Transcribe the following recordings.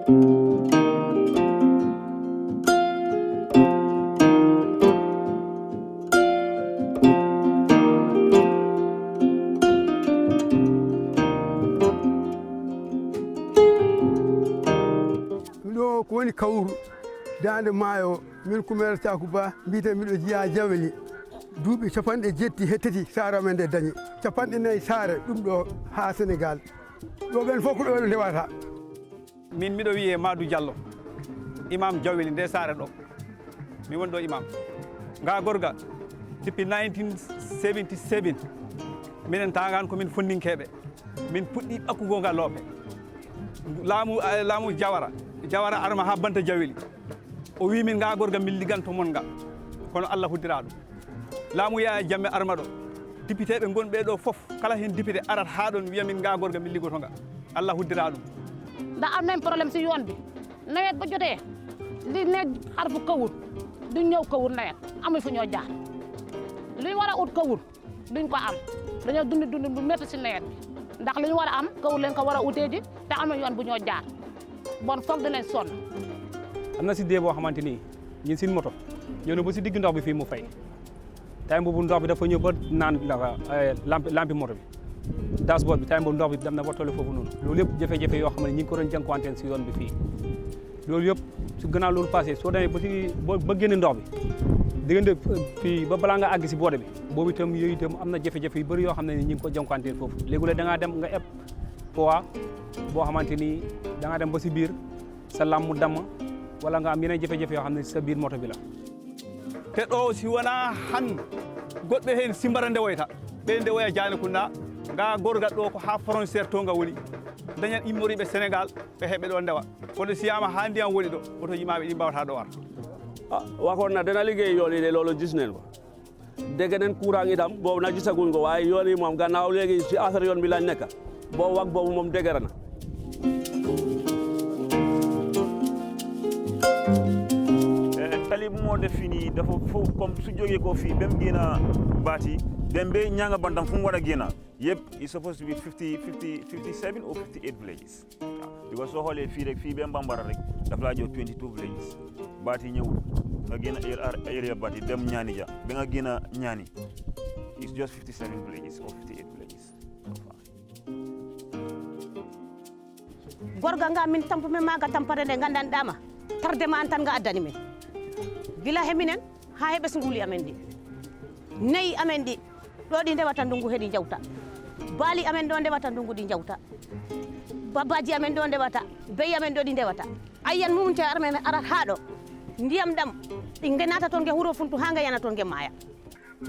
ko woni Kaur dande maayo min kumere Takuba mbite miɗo jiya jaweli duuɓi 70 saara men nde dañi 40 saare ɗum ɗo ha Senegal ɗo ɓen fof ko ɗo ɓe ndewata. min miɗo wiye Madou Diallo imam jaweli nde saare ɗo mi woni ɗo imam nga gorga depuis 1977 minen tagan komin fonninkeɓe min puɗɗi ɓakkugo ngal loope laamu Jawara arma ha banta jaweli o wi min nga gorga min liganto mon nga kono Allah huddira ɗum laamu Yaya Jammeh arma ɗo député ɓe gonɓe ɗo fof kala hen député arat ha ɗon wiya min nga gorga min liggoto nga Allah huddira ɗum da am nañ problème si yoon bi nawet ba jotee di ne xarfu Kawur du ñëw Kawur nawet amuñ fu ñoo jaar li ñu war a ut Kawur duñ ko am dañoo dund bu métti si nawet bi ndax li ñu war a am Kawur leen ko war a utee ji te amuñ yoon bu ñoo jaar bon foog dinañ sonn. am na si dee boo xamante ni ñun suñ moto ñëw na ba si digg ndox bi fii mu fay time boobu ndox bi dafa ñëw ba naan lampi moto bi dashboard bi time boobu ndox bi dem na ba tollu foofu noonu loolu yëpp jafe-jafe yoo xam ne ñi ngi ko doon jànkuwanteel si yoon bi fii loolu yëpp su gannaaw loolu passé soo demee ba si ba génn ndox bi diggante fii ba balaa nga àgg si boode bi boobu itam yooyu itam am na jafe-jafe yu bëri yoo xam ne ñi ngi ko jànkuwanteel foofu léegi-léeg da ngaa dem nga eb poids boo xamante ni da ngaa dem ba si biir sa lam mu damm wala nga am yeneen jafe-jafe yoo xam ne sa biir moto bi la te ɗo si wona han goɗɓe hen simbara ndewoyta ɓe ndewoya Diané Kounda nga gorgat ɗo ko ha frontiére to nga woni dañat immoriɓe Sénégal ɓe heɓe ɗo ndewa kono siyama ha ndiyam woni ɗo oto yimaɓe ɗi mbawata ɗo ar waxoon na dana liggéey yoon yi de loolu gis neen ko dégg neen courant itam boobu na gisaguñ ko waaye yoon yi moom gannaaw léegi si affaire yoon bi lañ nekk boobu wax boobu moom dëgër na tali bu moo def fii nii dafa foofu comme su jógee ko fii ba mu génn baati dem ba ñanga bantam fu mu war a génn yëpp is supposed to be 57 or 58 villages waaw because soo xoolee fii rek fii ba Mbambara rek dafa laa jox 22 villages baati ñëwul nga génn area baati dem ñaani ja ba nga génn ñaani is just 57 villages or 58 villages gorga nga min tampume maga tampare nde gandanɗama tardema an tan nga addani min gila heminen ha heɓe snguli amen ɗi nayi amen ɗi ɗo ɗi ndewata ndungu heɗi jawta baali amen ɗo ndewata ndungu ɗi jawta babaji amen ɗo ndewata beyi amen ɗo ɗi ndewata ayyan mumte armen arat ha ɗo ndiyam ɗam ɗi ngenata toon ge huuro funtu ha ngayana toon ge maaya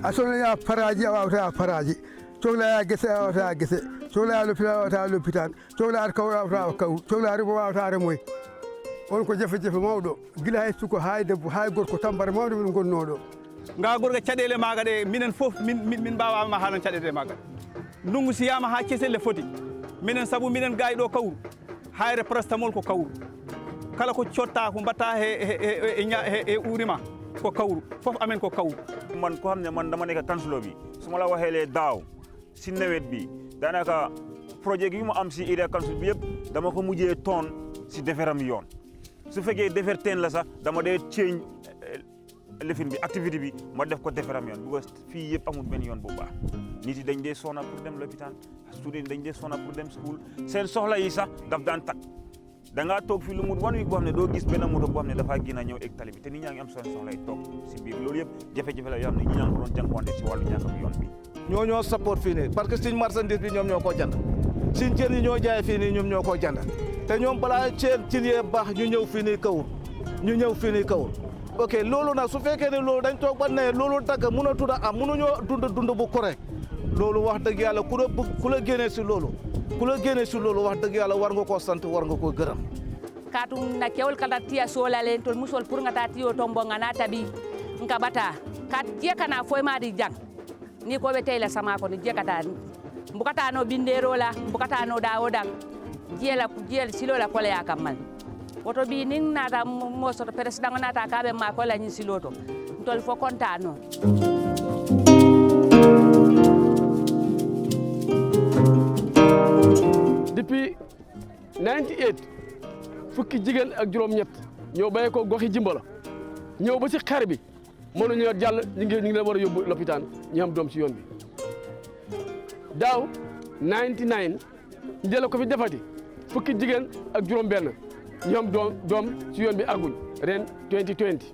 a sonoya paraji a wawata paraji sohlaya gese a wawata gese sohlaya lopitan a wawata lopitan sohlaya Kawur a wawata Kawur sohlaya remo wawata remoy on ko jafe-jafe mawɗo gila hay suko hay debbo hay gorko tambare mawde min gonnoɗo nga gorga caɗele maga ɗe minen fof min mbawama hanon caɗele maga ndungu siyama ha keselle foti minen saabu minen gayi ɗo Kawur hayre prestamol ko Kawur kala ko cotta ko mbatta e urima ko Kawur fof amen ko Kawur man ko xam ne man dama nekk kansulo bi su ma la waxeelee daaw si nawet bi daanaka projet gi mu am si area council bi yëpp dama ko mujjee toon si defaram yoon su fekkee defar teen la sax dama dee change lifin bi activité bi ma def ko defaram yoon because fii yëpp amul benn yoon bu baax nit yi dañ dee sona pour dem lopitaan student dañ dee sona pour dem school seen soxla yi sax daf daan tak da ngaa toog fii lu mu 1 week boo xam ne doo gis benn moto boo xam ne dafaa génn ñëw egg tali bi te nit ñaa ngi am seen soxla yi toog si biir loolu yëpp jafe-jafe la yoo xam ne ñi ñaa ngi ko doon jànkuwante si wàllu ñàkk yoon bi ñoo support fii nii parce que suñ marchandise bi ñoom ñoo koo jënd suñ jën yi ñoo jaay fii nii ñoom ñoo koo jënd te ñoom balaa cin yee baax ñu ñëw fii nii Kawur ok loolu nag su fekkee ne loolu dañ toog ba ne loolu dagg mun a tudd a am mënuñoo dund bu correct loolu wax dëgg yàlla ku la génnee si loolu wax dëgg yàlla war nga koo sant war nga koo gërëm katum na kewol kala tiya solalen tol musol pour ngata tiyo tombo ngana tabi nka bata kat jekana foy madi jang ni ko be tayla sama ko ni jekata mbukata no bindero la mbukata no dawo dang jeel silo la kole yakamal woto bi ning nata mo soto president nata kabe ma ko la ni siloto tol fo kontano depuis 98 fukki jigéen ak juróom-ñett ñoo béyee ko goxi Jimbala ñëw ba si xer bi mënuñoo jàll ñu ngi leen war a yóbbu lopitaan ñu am doom si yoon bi daaw 99 ñu jëlee ko fi defati fukki jigéen ak juróom-benn ñu am doom si yoon bi àgguñ ren 2020.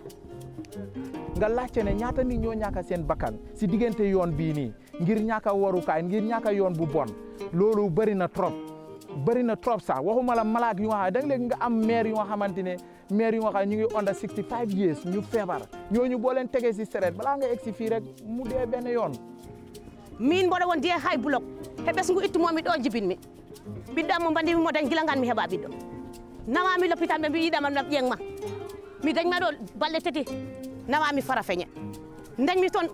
nga laajte ne ñaata nit ñoo ñàkk seen bakkan si diggante yoon bii nii ngir ñàkk a warukaay ngir ñàkk a yoon bu bon loolu bëri na trop sax waxuma la malaak yu nga xam da nga léegi nga am maire yu nga xamante ne maire yu nga xam ñu ngi under 65 years ñu feebar ñooñu boo leen tegee si seret balaa nga egg si fii rek mu dee benn yoon. min mboɗo won diye hay bloc he ɓesngu ittumomi ɗo jibinmi ɓiɗɗam mo mbandi mi mo dañ gilangan mi heɓa ɓiɗɗo nawami l'hôpital ɓe mbi yiɗaman ɗam ƴeŋma mi dañma ɗo balɗe tati nawami Farafeñe dañmi toon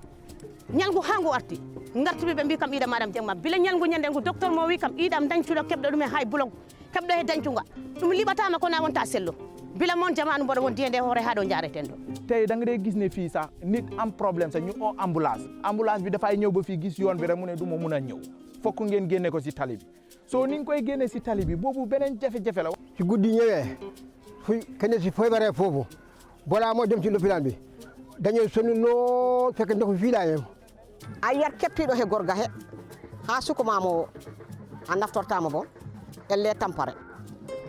ñalngu ha ngu arti gartiɓe ɓe mbi kam iɗam maɗam ƴeŋma bila ñalngu ñande ngu docteur mo wi kam iɗam dañcuɗo keɓɗo ɗum e hay bloc keɓɗo e dañcunga ɗum liɓatama ko na wonta sello bila moon jamanu mboɗo won diye nde hoore ha ɗo jareten ɗo tey da nga dee gis ne fii sax nit am problème sax ñu oo ambulance bi dafay ñëw ba fii gis yoon bi rek mu ne du ma mun a ñëw fokk ngeen génne ko si tali bi soo ni nga koy génne si tali bi boobu beneen jafe-jafe la. si guddi ñëwee fu kenn si feebaree foofu balaa moo dem si lopitaan bi dañoo sonn noon fekk ndox mi fii laa yem. a yiyat keppiɗo he gorga he ha sukumama o a naftortama bon elle tampare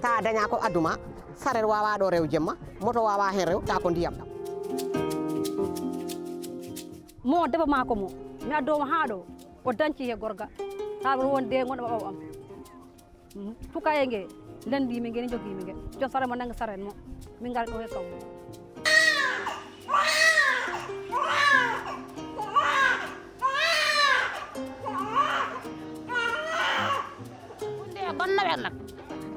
ta daña ko adduma saret wawa ɗo rew jemma moto wawa hen rew ta ko ndiyam ɗam mo deba mako mo mi addoma ha ɗo o danci he gorga ha won de gonɗo ɓaɓa am tukaye nge lendimi nge ni jogimi nge jo sare mo nanga saren mo min gari ɗo he kaw ban nawet nag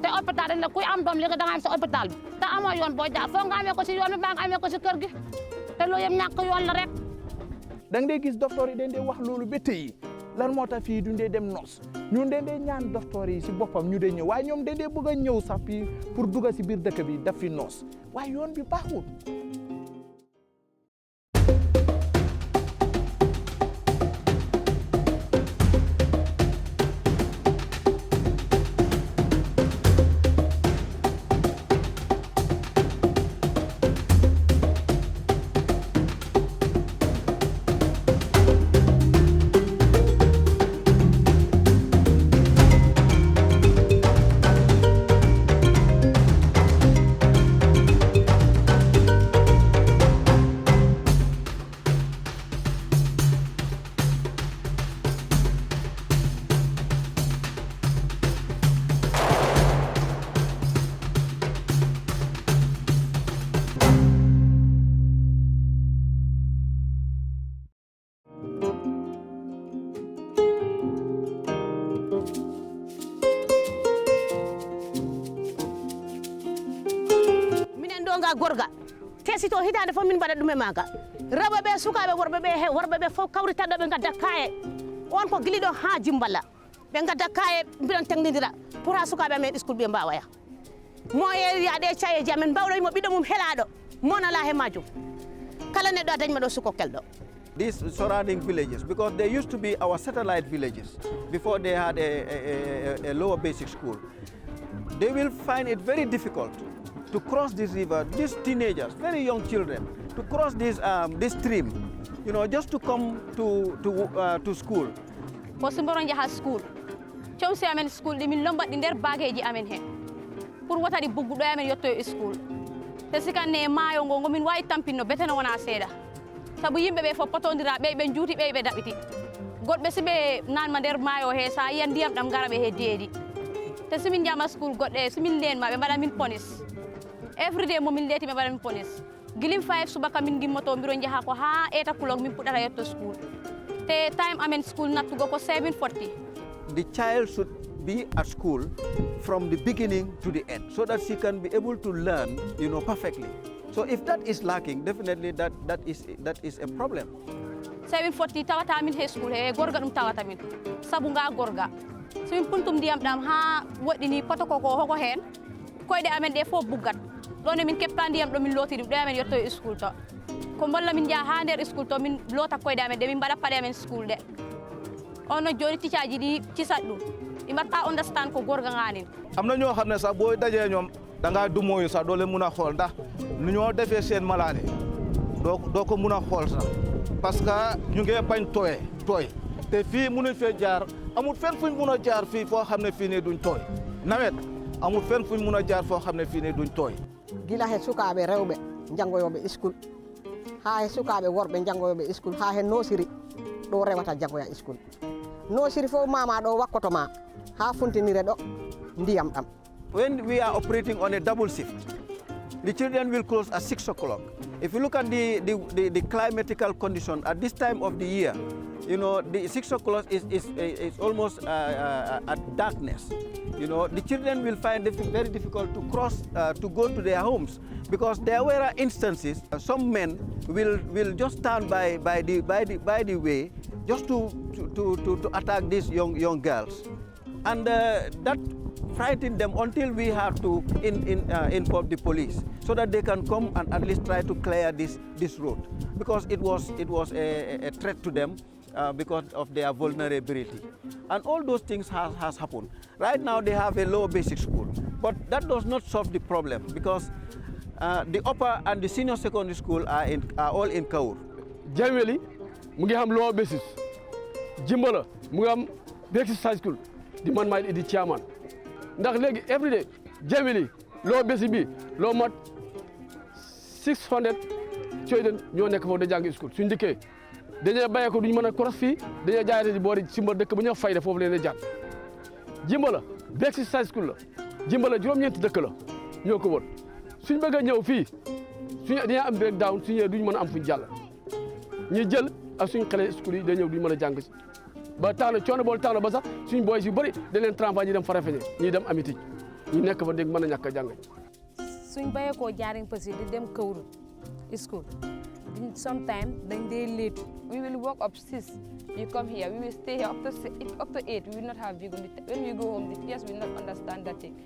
te hôpital dañ ne kuy am doom léegi da nga am sa hôpital bi te amoo yoon boo jaar foo nga amee ko si yoon bi baa nga amee ko si kër gi te loolu yëpp ñàkk yoon la rek. da nga dee gis docteur yi dañ dee wax loolu ba tey lan moo tax fii duñ dee dem nos ñun dañ dee ñaan docteur yi si boppam ñu dee ñëw waaye ñoom dañ dee bëgg a ñëw sax fii pour dugg si biir dëkk bi daf fi nos waaye yoon bi baaxul. gorga tesito hitande fof min mbaɗa ɗum e maga rewɓe ɓe sukaɓe worɓe ɓe fof kawritaɗo ɓe gadda kaye on ko guili ɗo ha Jimbala ɓe gadda kaye mbiɗon tegnidira pour ha sukaɓe amen school ɓe mbawaya mo e yaɗe cayeji amen mbawɗoymo ɓiɗɗo mum heelaɗo monala he majum kala neɗɗo a dañma ɗo sukokel ɗo. These surrounding villages, because they used to be our satellite villages before they had a lower basic school, they will find it very difficult to cross this river, these teenagers, very young children, to cross this stream, you know, just to come to school. Bosumboron jaha school. Chomsi amen school di min lombat di der bageji amen he. Pour watadi buggudo amen yotto school. Te sikane mayo ngo min wayi tampino beteno wona seeda. Sabu yimbe be fo potondiraɓe ɓe juuti ɓe daɓiti goɗɓe siɓe nanma nder maayo he sa yiyan ndiyam ɗam garaɓe he deedi te simin jama school goɗɗe simin ndenma ɓe mbaɗa min police everyday momin leeti ɓe mbaɗa min police guilim 5 subaka min gimmoto mbiro jaha ko ha 8 o'clock min puɗɗata yetto school te time amen school nattugo ko 7:40. The child should be at school from the beginning to the end so that she can be able to learn, you know, perfectly. So if that is lacking, definitely that is a problem. 7:40 tawata min he school he gorga dum tawata min sabu nga gorga so min puntum ndiyam dam ha woɗɗini poto ko hoko hen koyɗe amen ɗe fof buggat ɗon min kepta ndiyam ɗo min looti ɗum ɗe amen yetto e school to ko bolla min jaa ha nder school to min loota koyɗe amen ɗe min mbaɗa paɗe amen school ɗe on no joni ticaji ɗi cisat ɗum ɗi mbatta understand ko gorga nganin am na ñoo xam ne sax boo dajee ñoom da ngaa du mooyu sax doo leen mun a xool ndax nu ñoo defee seen malaane doo ko mun a xool sax parce que ñu ngi bañ tooy te fii mënuñ fee jaar amul fenn fuñ mun a jaar fii foo xam ne fii ne duñ tooy nawet amul fenn fuñ mun a jaar foo xam ne fii ne duñ tooy. gila he sukaaɓe rewɓe janngoyoɓe school haa he sukaaɓe worɓe janngoyoɓe school haa he noosiri ɗo rewata janngoya school noosiri fof mama ɗo wakkoto ma haa funtinire ɗo ndiyam ɗam. When we are operating on a double shift, the children will close at 6 o'clock. If you look at the climatical condition at this time of the year, you know, the 6 o'clock is almost at darkness. You know, the children will find it very difficult to cross, to go to their homes, because there were instances, some men will just stand by the way just to attack these young girls. And that frightened them until we have to inform the police so that they can come and at least try to clear this road, because it was a threat to them because of their vulnerability. And all those things has happened. Right now they have a low basic school, but that does not solve the problem, because the upper and the senior secondary school are all in Kaur. Jameli mu ngi am low basis, Jimbala mu ngi am basic high school, di man maay di chairman. Ndax léegi every day Jameli loo bési bi loo mat 600 children ñoo nekk foofu da jàng school suñu dikkee dañuy bàyyee ko duñu mën a cross fii dañuy jaayate di boori Simba dëkk ba ñoo fayda foofu leen a jàng Jimbala Bexi high school la Jimbala juróom-ñeenti dëkk la ñoo ko wër suñ bëgg a ñëw fii suñu dañuy am breakdown suñu duñu mën a am fuñ jàll ñi jël ak suñu xale school yi day ñëw duñu mën a jàng si ba tax na coono bool tax na ba sax suñu boy yu bëri da leen travail ñi dem Farafeñe ñi dem Amity ñu nekk fa dégg mën a ñàkk a jàng. suñ bayee koo jaaring parce que di dem Kaur school sometimes dañ dee late. We will walk up 6. We come here. We will stay here up to 8. We will not have vehicle. When we go home, the teachers will not understand that thing.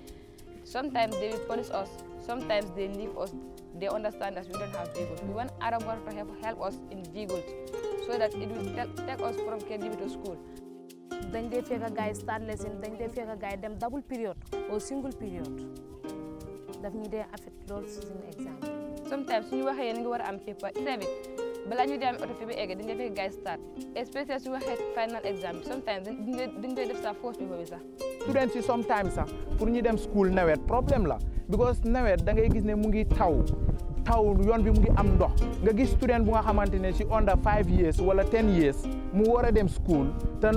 Sometimes they will punish us. Sometimes they leave us. They understand that we don't have vehicles. We want Adama Barrow to help us in vehicles so that it will take us from KDB to school. Dañ dee fekk gaay start lesson dañ dee fekk gaay dem double period or single period daf ñu dee affect lool suñu exam. Sometimes suñu waxee yéen nga war a am paper 7 balaa ñu dem auto fi bi egg dañ dee fekk gaay start especially su waxee final exam sometimes dañ dee def sa first paper bi sax. Students yi sometimes sax pour ñu dem school nawet problème la because nawet da ngay gis ne mu ngi taw yoon bi mu ngi am ndox nga gis student bu nga xamante ne si under 5 years wala 10 years mu war a dem school te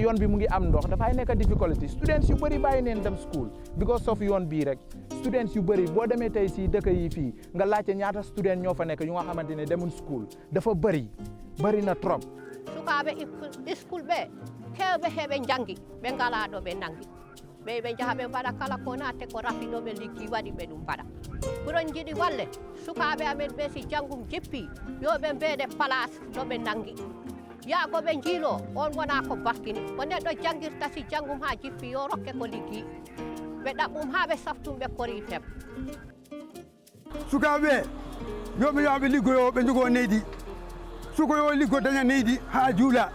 yoon bi mu ngi am ndox dafay nekk difficulty students yu bëri bàyyi neen dem school because of yoon bii rek students yu bëri boo demee tey si dëkk yi fii nga laajte ñaata student ñoo fa nekk yu nga xamante ne demul school dafa bëri na trop. Sukaaɓe school ɓe hewɓe heɓe jangi ɓe ngala ɗo ɓe nangi ɓe jaha ɓe mbaɗa kala ko naate ko rafiɗo ɓe liggi waɗi ɓe ɗum mbaɗa ɓuron jiɗi walle sukaaɓe amen ɓe si janggum jippi yo ɓe mbeɗe place ɗo ɓe nangi yaago ɓe jiilo on wona ko barkini ko neɗɗo janngirta si janggum ha jippi yo rokke ko liggi ɓe ɗaɓɓum ha ɓe saftum ɓe koritem sukaaɓe yoɓe yaɓe liggoyo ɓe jogo neydi sukoyo liggo daña neydi ha juula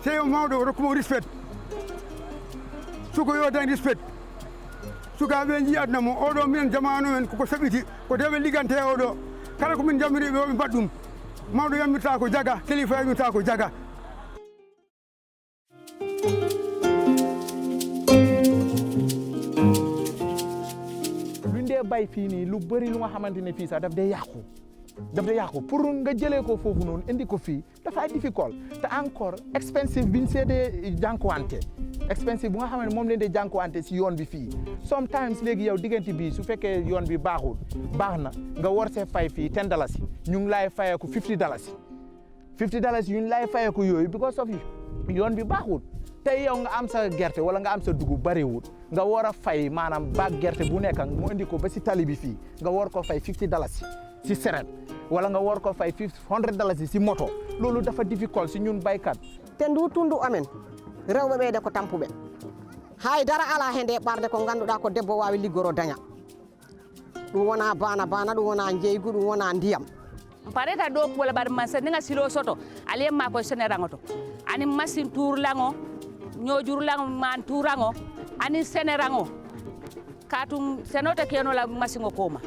seyo mawɗo rokkumo respect sukoyo dañ respect sukaaɓe ji aduna mo oɗo minen jamanu men koko saɓiti ko deɓe liggante oɗo kala ko min jammiriɓe yoɓe mbaɗ ɗum mawɗo yammirta ko jaga kilifa yammirta ko jaga. luñ dee bay fii nii lu bëri lu nga xamante ne fii sax daf dee yàqu pour nga jëlee ko foofu noonu indi ko fii dafay difficile te encore expensive biñ seedee jànkuwante expensive bu nga xam ne moom leen dee jànkuwante si yoon bi fii sometimes léegi yow diggante bi su fekkee yoon bi baax na nga war see fay fii $10 ñu ngi lay fayeeku $50 yu ñu lay fayeeku yooyu because of yoon bi baaxul tey yow nga am sa gerte wala nga am sa dugub bariwul nga war a fay maanaam baag gerte bu nekk mu indi ko ba si tali bi fii nga war ko fay $50 si seret wala nga war ko fay $100 si moto loolu dafa difficile si ñun baykat. te ndu tundu amen rewɓe ɓeyde ko tampuɓe haydara ala he nde ɓarde ko ngannduɗaa ko debbo waawi liggoro daña ɗum wona bana ɗum wona jeygu ɗum wona ndiyam. pareta ɗo kuwola ɓaɗa man sa ninga silo soto aliyem ma koye sene rango to ani machine tourlango ñojurlango man tourango ani sene rango katum senote keno la masingo koma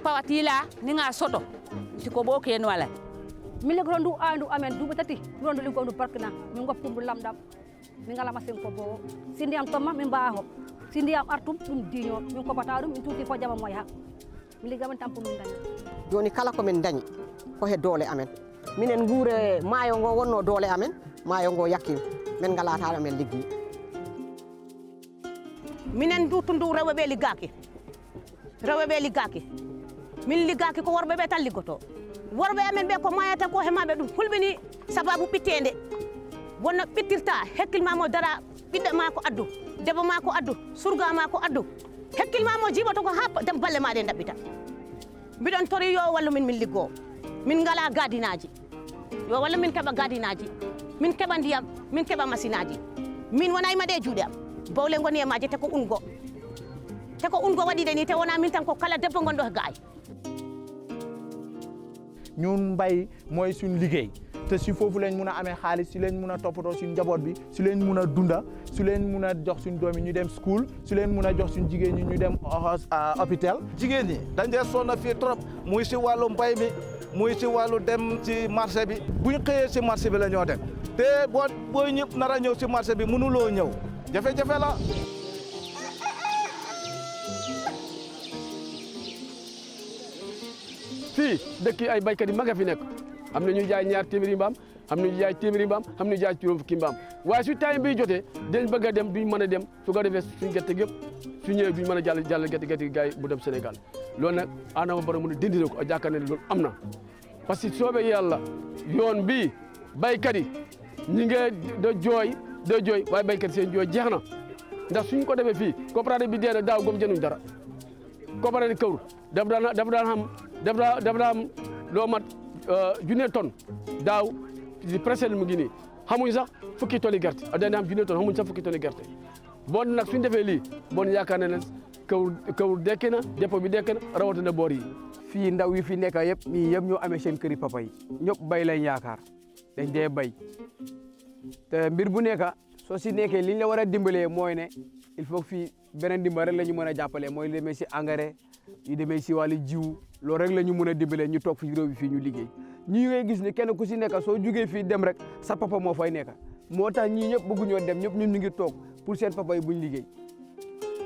pawatila ninga soto siko bo keno ala mile grondu andu amen du batati grondu li gondu parkna mi ngop tumbu lamdam mi ngala masin ko bo sindi am toma mi mbaaho sindi am artum dum diño mi ko bata dum tuti fo jama moy ha mi ligaman tampu min dañi joni kala ko min dañi ko he doole amen minen nguure maayo ngo wonno doole amen maayo ngo yakki men ngalata amen liggi minen dutundu rewɓe liggaki min liggaki ko worɓe ɓe tan liggoto worɓe amen ɓe ko mayata ko he maɓe ɗum hulɓini sababu ɓittede wonno ɓittirta hakkilmamo dara ɓiɗɗo ma ko addu debbo ma ko addu surga ma ko addu hakkilmamo jiɓoto ko ha dem balle maɗe ɗaɓɓita mbiɗon tori yo wallu min liggo min ngala gadinaji yo wallu min keɓa gadinaji min keɓa ndiyam min keɓa machine aji min wona ima ɗe juuɗe am bawle ngoni e maje te ko ungo waɗiɗe ni te wona min tan ko kala debbo gonɗo he gaay ñun mbay mooy suñ liggéey te si foofu lañ mun a amee xaalis si lañ mun a toppatoo suñ njaboot bi si lañ mun a dunda si lañ mun a jox suñ doom yi ñu dem school si lañ mun a jox suñ jigéen ñi ñu dem hôpital. jigéen ñi dañ dee sonn fii trop muy si wàllu mbay mi muy si wàllu dem ci marché bi bu ñu xëyee si marché bi la ñoo dem te boo ñëpp nar a ñëw si marché bi mënuloo ñëw jafe-jafe la. fii dëkk ay baykat yi mag a fi nekk am na ñuy jaay ñaar téeméeri mbaam am na ñuy jaay téeméeri mbaam am na ñuy jaay juróom fukki mbaam waaye su time bi jotee dañ bëgg a dem duñ mën a dem su ko defee suñ gerte yëpp su ñëwee duñ mën a jàll gerte gi gaay bu dem Sénégal loolu nag Adama Barrow mën a dindi ko a jàkkaar ne loolu am na parce que soobee yàlla yoon bii baykat yi ñi nge da jooy waaye baykat seen jooy jeex na ndax suñ ko defee fii coopérative bi dee na daaw gom jënuñ dara coopérative Kaur dafa daan am loo mat junne tonne daaw di presse mu ngi nii xamuñ sax fukki tonne gerte dañ am junne tonne xamuñ sax fukki tonne gerte bon nag suñ defee lii bon yaakaar na ne Kaur dekki na dépôt bi dekki na rawatina boor yi. fii ndaw yi fi nekk yëpp ñii yëpp ñoo amee seen këri papa yi ñëpp bay lañ yaakaar dañ dee bay te mbir bu nekk soo si nekkee liñ la war a dimbalee mooy ne il faut fii beneen dimbal rek la ñu mën a jàppalee mooy demee si engrais yu demee si wàllu jiw loolu rek la ñu mën a dimbalee ñu toog fi réew bi fii ñu liggéey ñi ngay gis ni kenn ku si nekk soo jugee fii dem rek sa papa moo fay nekk moo tax ñii ñëpp bëgguñoo dem ñëpp ñun ñu ngi toog pour seen papa yi buñ liggéey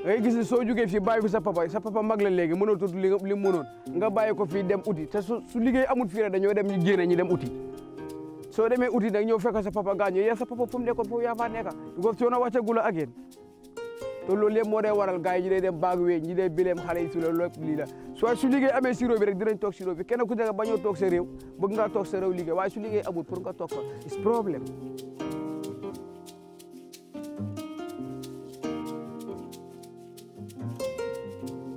ngay gis ni soo jugee fii bàyyi fi sa papa mag la léegi mënatut li mënoon nga bàyyi ko fii dem uti te su liggéey amul fii rek dañoo dem ñu génne ñu dem uti soo demee uti nag ñëw fekk sa papa gaañu yéen sa papa fu mu nekkoon foofu yaa faa nekk nga coono wàccagul ak yéen te loolu yëpp moo dee waral gars yi ñu dee dem baag wee ñi dee bileem xale yi si loolu lépp lii la soit su liggéey amee si réew bi rek dinañ toog si réew bi kenn ku nekk bañoo toog sa réew bëgg ngaa toog sa réew liggéey waaye su liggéey amul pour nga toog fa is problème.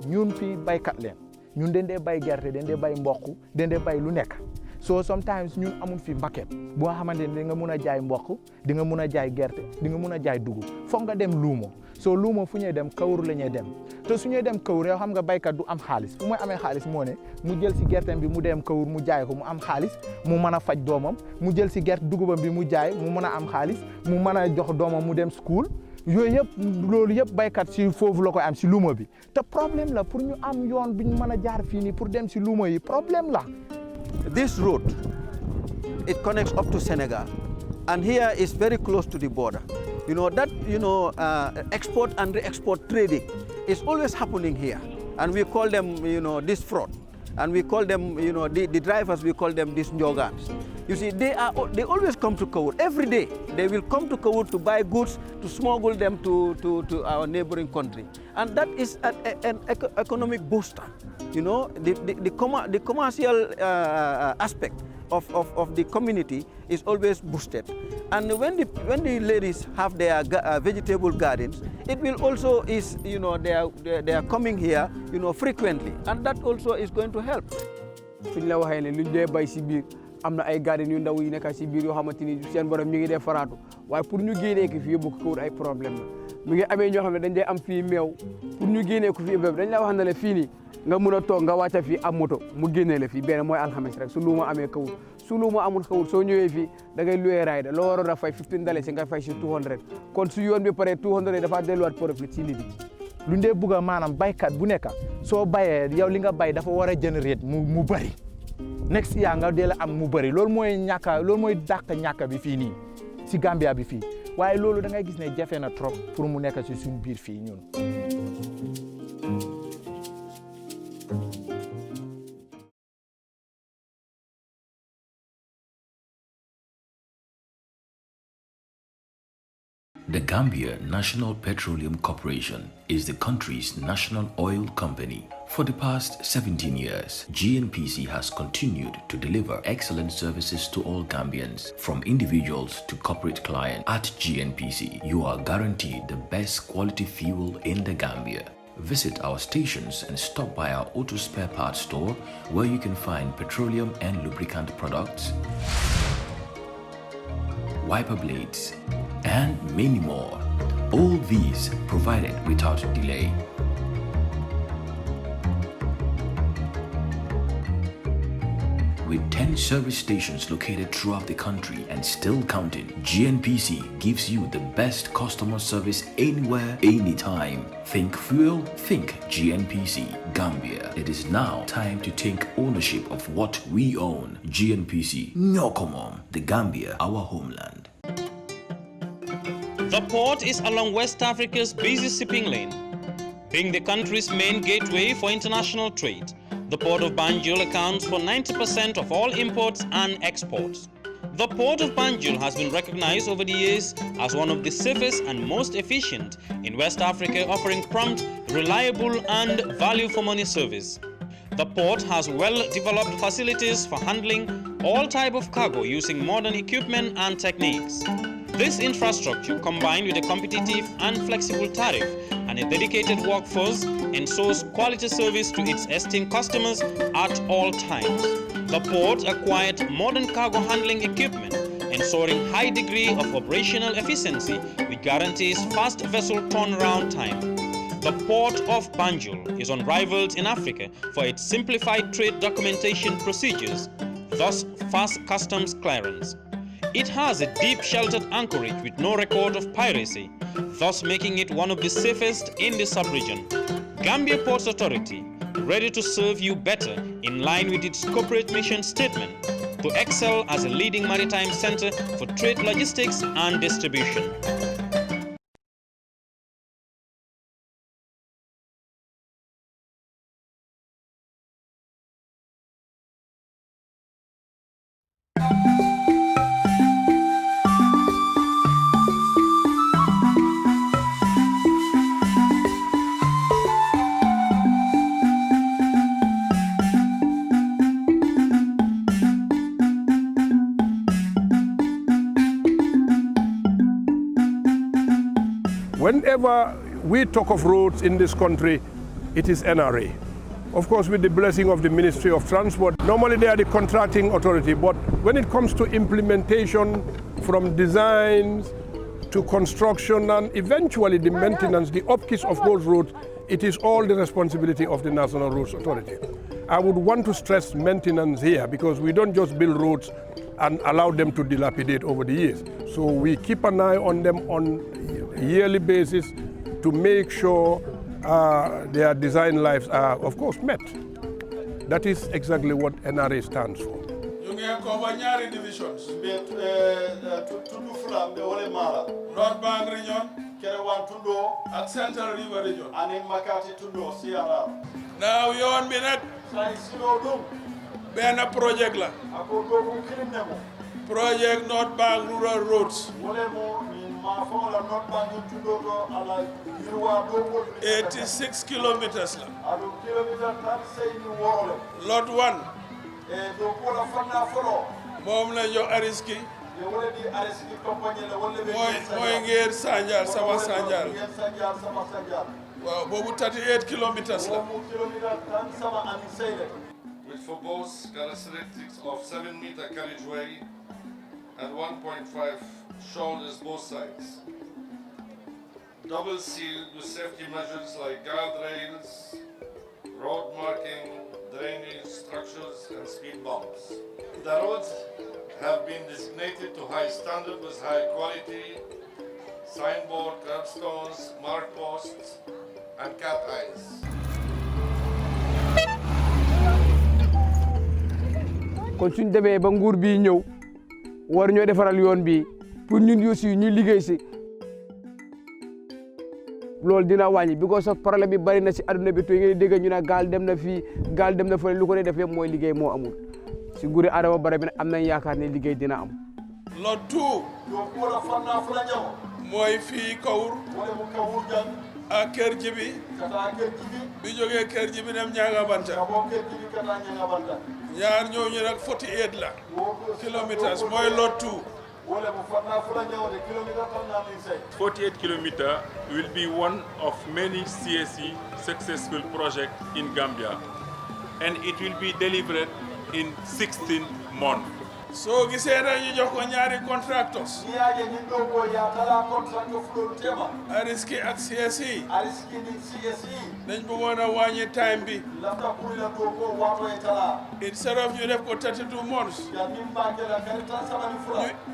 ñun fii baykat leen ñun dañ dee bay gerte dañ dee bay mboq dañ dee bay lu nekk so sometimes ñun amul fi mbaket boo xamante ne di nga mun a jaay mboq di nga mun a jaay gerte di nga mun a jaay dugub foog nga dem luumo soo luumo fu ñuy dem Kaur la ñuy dem te su ñuy dem Kaur yow xam nga baykat du am xaalis fu muy amee xaalis moo ne mu jël si gerteem bi mu dem Kaur mu jaay ko mu am xaalis mu mën a faj doomam mu jël si gerte dugubam bi mu jaay mu mën a am xaalis mu mën a jox doomam mu dem school yooyu yëpp loolu yëpp baykat si foofu la koy am si luumo bi te problème la pour ñu am yoon bi ñu mën a jaar fii nii pour dem si luumo yi problème la. This road, it connects up to Senegal, and here is very close to the border. You know that export and re-export trading is always happening here, and we call them this fraud, and we call them the drivers, we call them these njogans. You see, they always come to Kaur every day. They will come to Kaur to buy goods, to smuggle them to our neighboring country, and that is an economic booster. You know, the commercial aspect of the community is always boosted, and when the ladies have their vegetable gardens, it will also they are coming here frequently, and that also is going to help. suñ la waxee ne luñ dee bay si biir am na ay garden yu ndaw yu nekk si biir yoo xamante ni seen borom ñu ngi dee faraatu waaye pour ñu génnee ko fii yóbbu ko Kaur ay problème la mu ngi amee ñoo xam ne dañ dee am fii meew pour ñu génnee ko fii dañ la wax ne la fii nii nga mun a toog nga wàcca fii am moto mu génnee la fii benn mooy alxames rek su luuma amee Kaur su luuma amul Kaur soo ñëwee fii da ngay loué rider loo waroon a fay $15 nga fay si 200 kon su yoon bi pare 200 dafa delluwaat profit si nit yi lu ndee bugg a maanaam baykat bu nekk soo bayee yow li nga bay dafa war a generate mu bëri next year nga dee la am mu bëri loolu mooy dàq ñàkk bi fii nii si Gambia bi fii waaye loolu da ngay gis ne jafe na trop pour mu nekk si suñ biir fii ñun. The Gambia National Petroleum Corporation is the country's national oil company. For the past 17 years, GNPC has continued to deliver excellent services to all Gambians, from individuals to corporate clients. At GNPC, you are guaranteed the best quality fuel in the Gambia. Visit our stations and stop by our auto spare parts store, where you can find petroleum and lubricant products, wiper blades, and many more. All these provided without delay. With 10 service stations located throughout the country and still counting, GNPC gives you the best customer service anywhere, anytime. Think fuel, think GNPC, Gambia. It is now time to take ownership of what we own. GNPC, Nyokomom, the Gambia, our homeland. The port is along West Africa's busy shipping lane, being the country's main gateway for international trade. The port of Banjul accounts for 90% of all imports and exports. The port of Banjul has been recognized over the years as one of the safest and most efficient in West Africa, offering prompt, reliable and value for money service. The port has well-developed facilities for handling all type of cargo using modern equipment and techniques. This infrastructure, combined with a competitive and flexible tariff and a dedicated workforce, ensures quality service to its esteemed customers at all times. The port acquired modern cargo handling equipment, ensuring high degree of operational efficiency, which guarantees fast vessel turnaround time. The port of Banjul is unrivaled in Africa for its simplified trade documentation procedures, thus fast customs clearance. It has a deep sheltered anchorage with no record of piracy, thus making it one of the safest in the sub-region. Gambia Ports Authority, ready to serve you better in line with its corporate mission statement to excel as a leading maritime center for trade logistics and distribution. Whenever we talk of roads in this country, it is NRA. Of course, with the blessing of the Ministry of Transport, normally they are the contracting authority, but when it comes to implementation, from designs to construction and eventually the maintenance, the upkeep of those roads, it is all the responsibility of the National Roads Authority. I would want to stress maintenance here, because we don't just build roads and allow them to dilapidate over the years. So we keep an eye on them on a yearly basis to make sure their design lives are, of course, met. That is exactly what NRA stands for. You can cover ñaari divisions. Tundu Fula be wole Mara. North Bank region. Kerewan Tundo. Ak Central River region. Anin Makati Tundo, CRR. Now you want me net? Sai silo dum. Ben a project la. Ako dogu kilim nemo. Project North Bank Rural Roads. Wole mo ma fo la North Bank Tundo do ala yirwa do 86 kilometers la. Ado kilometer tan say ni wole. Lot 1. Do ko la fanna folo. Mom la yo ariski. Yo wole di ariski compagnie la wole be. Moy ngir Sanjar sama Sanjar. Sanjar sama Sanjar. Wow, bobu 38 kilometers la. Kilometer tan sama ani sayle. Which for both characteristics of 7-meter carriageway and 1.5 shoulders both sides. Double sealed with safety measures like guardrails, road marking, drainage structures and speed bumps. The roads have been designated to high standard with high quality, signboard, curbstones, mark posts and cat eyes. kon suñ demee ba nguur bi ñëw war ñoo defaral yoon bi pour ñun aussi ñu liggéey si loolu dina wàññi because of problème bi bari na si aduna bi to ngeen dégg ñu ne gaal dem na fii gaal dem na fa lu ko ne def yëpp mooy liggéey moo amul si nguuri Adama Barrow bi am nañ yaakaar ne liggéey dina am. Lot 2 mooy fii Kaur ak Kër Jibi bi jógee Kër Jibi dem Ñanga Banta ñaar ñooñu nag 48 la kilomètres mooy Lot 2. 48 kilometers will be one of many CSE successful projects in Gambia, and it will be delivered in 16 months. So gisee na ñu jox ko ñaari contractors. Ariski ak CSE. dañ bëggoon a wàññi time bi. instead of ñu def ko 32 months.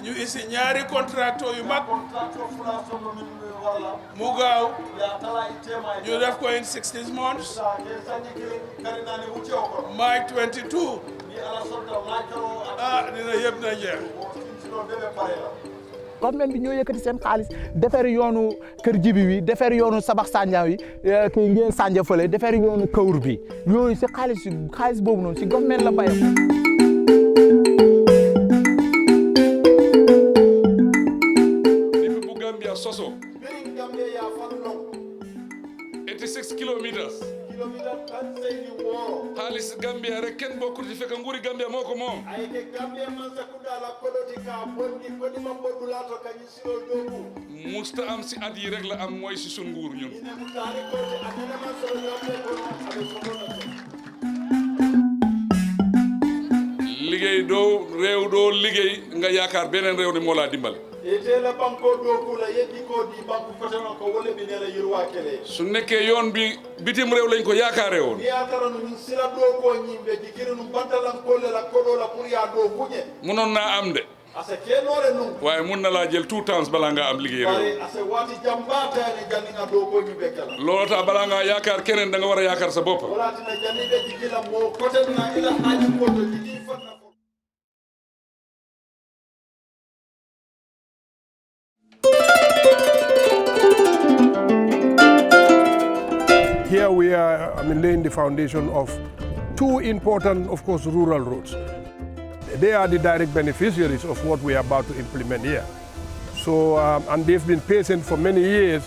ñu isi ñaari contractors yu mag. mu gaaw. ñu def ko in 16 months. March 22. dina yëpp na jeex. government bi ñoo yëkkati seen xaalis defar yoonu Kër Jibi wi defar yoonu Sabax Sanja wi kii ngeen Sanja fële defar yoonu Kaur bi yooyu si xaalis boobu noonu si government la bàyyi. Depuis bu Gambia soso 86 kilometers. xaalis Gambia rek kenn bokkul ci fekk nguuri Gambia moo ko moom. musta am si at yi rek la am mooy si sun nguur ñun. liggéey doo réew doo liggéey nga yaakaar beneen réew ni moo laa dimbale. su nekkee yoon bi bitim réew lañ ko yaakaaree woon. munoon naa am de. waaye mun na laa jël tout temps balaa ngaa am liggéey réew. loolu tax balaa ngaa yaakaar keneen da nga war a yaakaar sa bopp. Here we are, laying the foundation of two important, of course, rural roads. They are the direct beneficiaries of what we are about to implement here. So, and they've been patient for many years,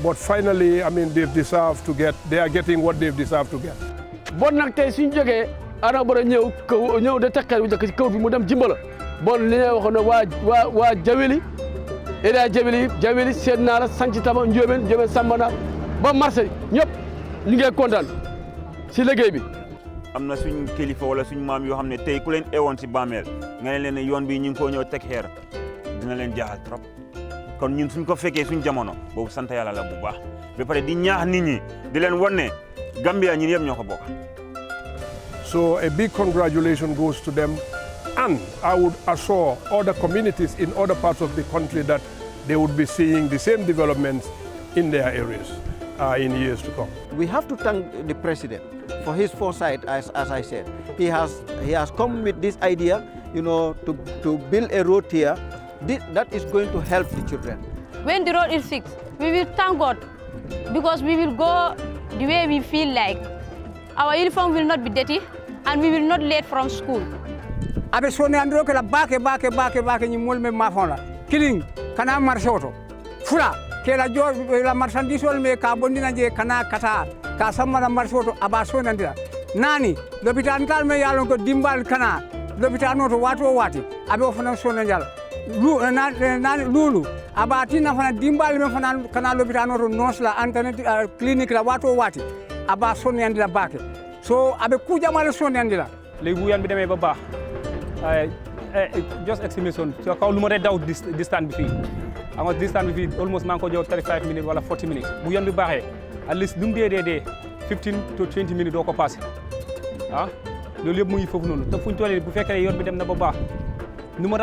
but finally, they are getting what they've deserved to get. Bon nag tey suñu jógee Adama Barrow ñëw de tekkal bu njëkk ci kaw bi mu dem Jimbala bon li ñuy waxoon ne waa Jaweli Eda Jaweli seet naa la sanc tama Njóobeen Sambana ba marché ñëpp ñu ngi kontaan si liggéey bi. am na suñ kilifa wala suñ maam yoo xam ne tey ku leen ewoon si bàmmeel nga ne leen ne yoon bi ñu ngi koo ñëw teg xeer dina leen jaaxal trop kon ñun suñ ko fekkee suñ jamono boobu sant yàlla la bu baax ba pare di ñaax nit ñi di leen wan ne Gambia ñun yëpp ñoo ko bokk. So a big congratulations goes to them, and I would assure other communities in other parts of the country that they would be seeing the same developments in their areas in years to come. We have to thank the president for his foresight, as I said. He has come with this idea, to build a road here. That is going to help the children. When the road is fixed, we will thank God because we will go the way we feel like. Our uniform will not be dirty and we will not late from school. Abe sone andro ke la bake ni molme mafona. Killing kana marsoto. Fula ke la jor la marchandise wol me ka bondina je kana kata ka samma la marsoto aba sone andira. Nani l'hôpital ngal me yalon ko dimbal kana l'hôpital noto wato wati abe ofana sone njal. Lulu abati na fana dimbal me fana kana l'hôpital noto nosla antene clinique la wato wati aba sone andira bake. So abe ku jamale sone andira. Léegi bu yan bi demee ba baax just estimation so kaw lu ma dee daw distance bi fii ama distance bi fii almost maa ngi ko jow 35 minutes wala 40 minutes bu yan bi baaxee at least lu mu dee 15 to 20 minutes doo ko passé loolu yëpp mu ngi foofu noonu te fu ñu tollee bu fekkee yoon bi dem na ba baax nu ma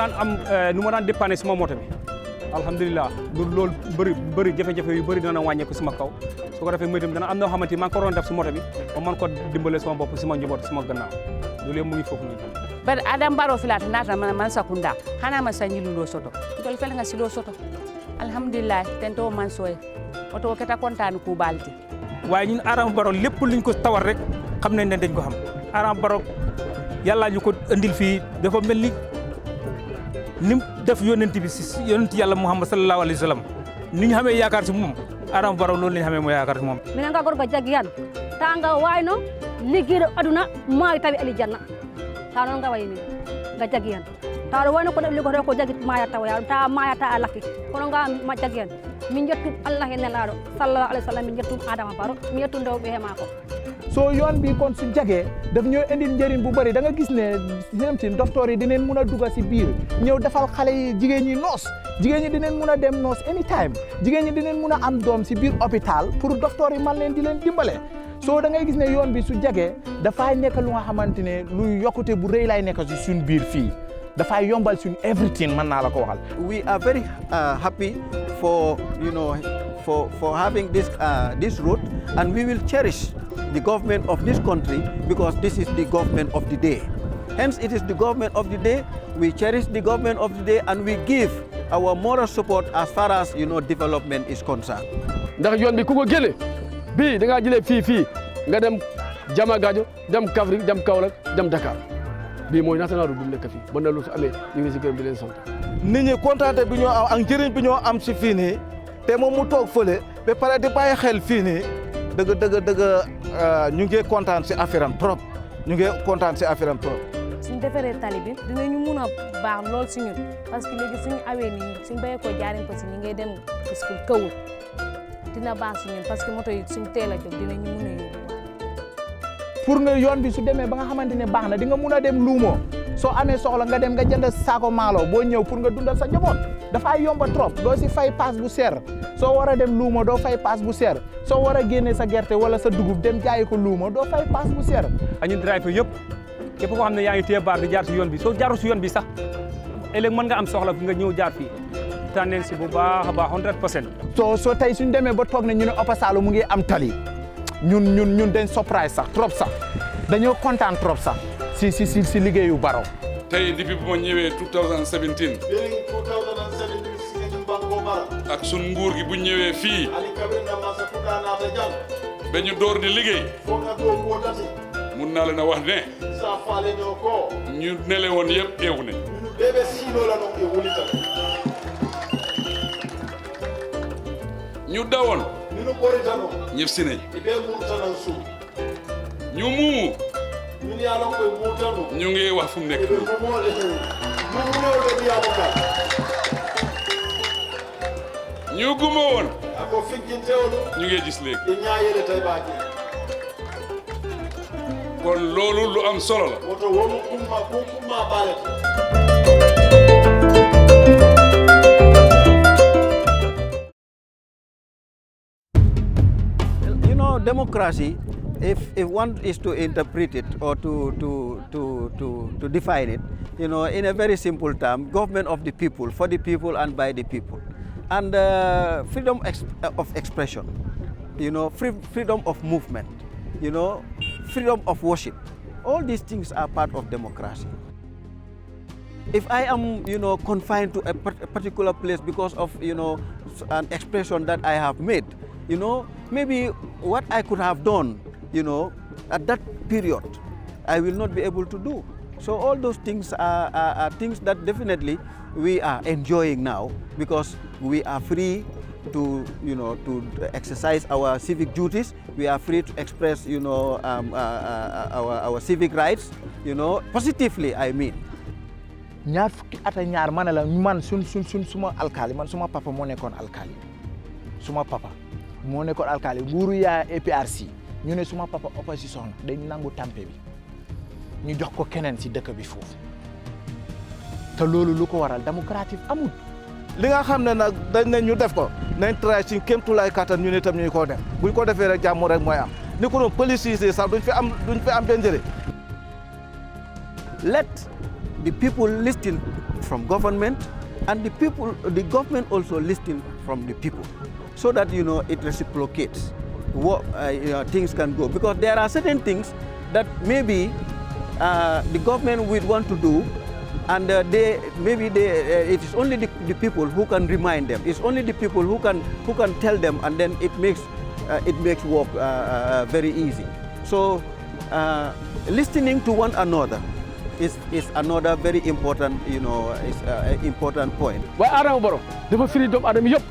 daan dépanner suma moto bi alhamdulilah loolu bëri jafe-jafe yu bëri dana wàññeeku sama kaw su ko defee muy itam dana am noo xamante ni maa ngi ko doon def si moto bi ba man ko dimbale sama bopp sama njaboot sama gannaaw loolu yëpp mu ngi foofu noonu. bar Adama Barrow filata nata man sakunda hana ma sanjilu lo soto tol fel nga silo soto alhamdulillah tento man soye oto keta kontaan ku balti waaye ñun Adama Barrow lépp luñ ko tawar rek xam nañ ne dañ ko xam Adama Barrow yàlla ñu ko andil fii dafa mel ni nim def yonent bi si yonent yàlla Muhammad sallallahu alayhi wa sallam ni ñu xamee yaakaar si moom Adama Barrow loolu la ñu xamee mooy yaakaar si moom. minen ga gorko jaggiyan tanga wayno liggiiɗo aduna maayi tawi ali janna ta noon nga wayni nga jaggiyan taɗo wayno ko liggoto ko jaggi mayata waya ta mayata a lakki kono nga ma jaggiyan min jettum Allah e nelaɗo sallallahu alayhi wa sallam min jettum Adama Barrow min jettum ndewɓe he mako so yoon bi kon su jagee daf ñoo indil njëriñ bu bëri da nga gis ne yéen docteur yi dinañ mun a dugg si biir ñëw defal xale yi jigéen ñi noos jigéen ñi dinañ mun a dem noos anytime jigéen ñi dinañ mun a am doom si biir hôpital pour docteur yi man leen di leen dimbale so da ngay gis ne yoon bi su jagee dafay nekk lu nga xamante ne lu yokkute bu rëy lay nekk si suñ biir fii dafay yombal suñ everything mën naa la ko waxal. We are very happy for for having this route, and we will cherish the government of this country because this is the government of the day. Hence, it is the government of the day. We cherish the government of the day, and we give our moral support as far as development is concerned. ndax yoon bi ku ko jëlee bii da ngaa jëlee fii nga dem Diamagadio dem Kaffrine dem Kaolack dem Dakar bii mooy national route bu nekk fii mën na lu su amee ñu ngi si gërëm di leen sant. nit ñi kontaante bi ñoo am ak njëriñ bi ñoo am si fii nii te moom mu toog fële ba pare di bàyyi xel fii nii dëgg ñu ngi kontaan si affaire am trop ñu ngi kontaan si affaire am trop. suñ defaree tali bi dinañu mun a baax lool si ñun parce que léegi suñu awee nii suñ béyee ko jaareen ko si ñi ngay dem school Kaur dina baax si ñun parce que moto yi suñ teel a jóg dinañu mun a yóbbu. pour nga yoon bi su demee ba nga xamante ne baax na di nga mun a dem luumoo soo amee soxla nga dem nga jënd saako maalo boo ñëw pour nga dundal sa njaboot dafay yomba trop doo si fay paas bu seer soo war a dem luuma doo fay paas bu seer soo war a génnee sa gerte wala sa dugub dem jaayi ko luuma doo fay paas bu seer. ñun driver yëpp képp koo xam ne yaa ngi téye baar di jaar si yoon bi soo jaarul si yoon bi sax ëllëg mën nga am soxla nga ñëw jaar fii tànneen si bu baax a baax 100%. soo tey suñ demee ba toog ne ñu ne Opa Salo mu ngi am tali ñun dañ surprise sax trop sax dañoo kontaan trop sax si liggéeyu Barrow. tey depuis bu ma ñëwee 2017. ak sun nguur gi bu ñëwee fii. ba ñu door di liggéey. mun naa leen a wax ne. ñu nele woon yëpp eewu ne. ñu dawoon. ñëpp si nañ. ñu muumu. ñu ngi wax fu mu nekk ñu guma woon ñu ngi gis léegi kon loolu lu am solo la. Democracy, if one is to interpret it or to define it, in a very simple term, government of the people, for the people, and by the people, and freedom of expression, freedom of movement, freedom of worship. All these things are part of democracy. If I am, confined to a particular place because of, an expression that I have made, maybe what I could have done, at that period, I will not be able to do. So all those things are things that definitely we are enjoying now because we are free to, to exercise our civic duties. We are free to express, our civic rights, positively, I mean. ñaar fukki at ak ñaar ma ne la man suma alkaali man suma papa moo nekkoon alkaali suma papa moo nekkoon alkaali nguuru yaa APRC ñu ne suma papa opposition dañ nangu tampe bi ñu jox ko keneen si dëkk bi foofu te loolu lu ko waral démocratique amul. li nga xam ne nag dañ ne ñu def ko nañ try ci kéemtulaay kattan ñu ne tam ñu ko def buñ ko defee rek jàmm rek mooy am ni ko doon police yi sax duñ fi am benn njëriñ. Let the people listen from government And the people, the government also listen from the people, so that it reciprocates. What things can go, because there are certain things that maybe the government would want to do, and it is only the people who can remind them. It's only the people who can tell them, and then it makes work very easy. So listening to one another is another very important, important point. waaye Adama Barrow dafa firi doomu aadama yëpp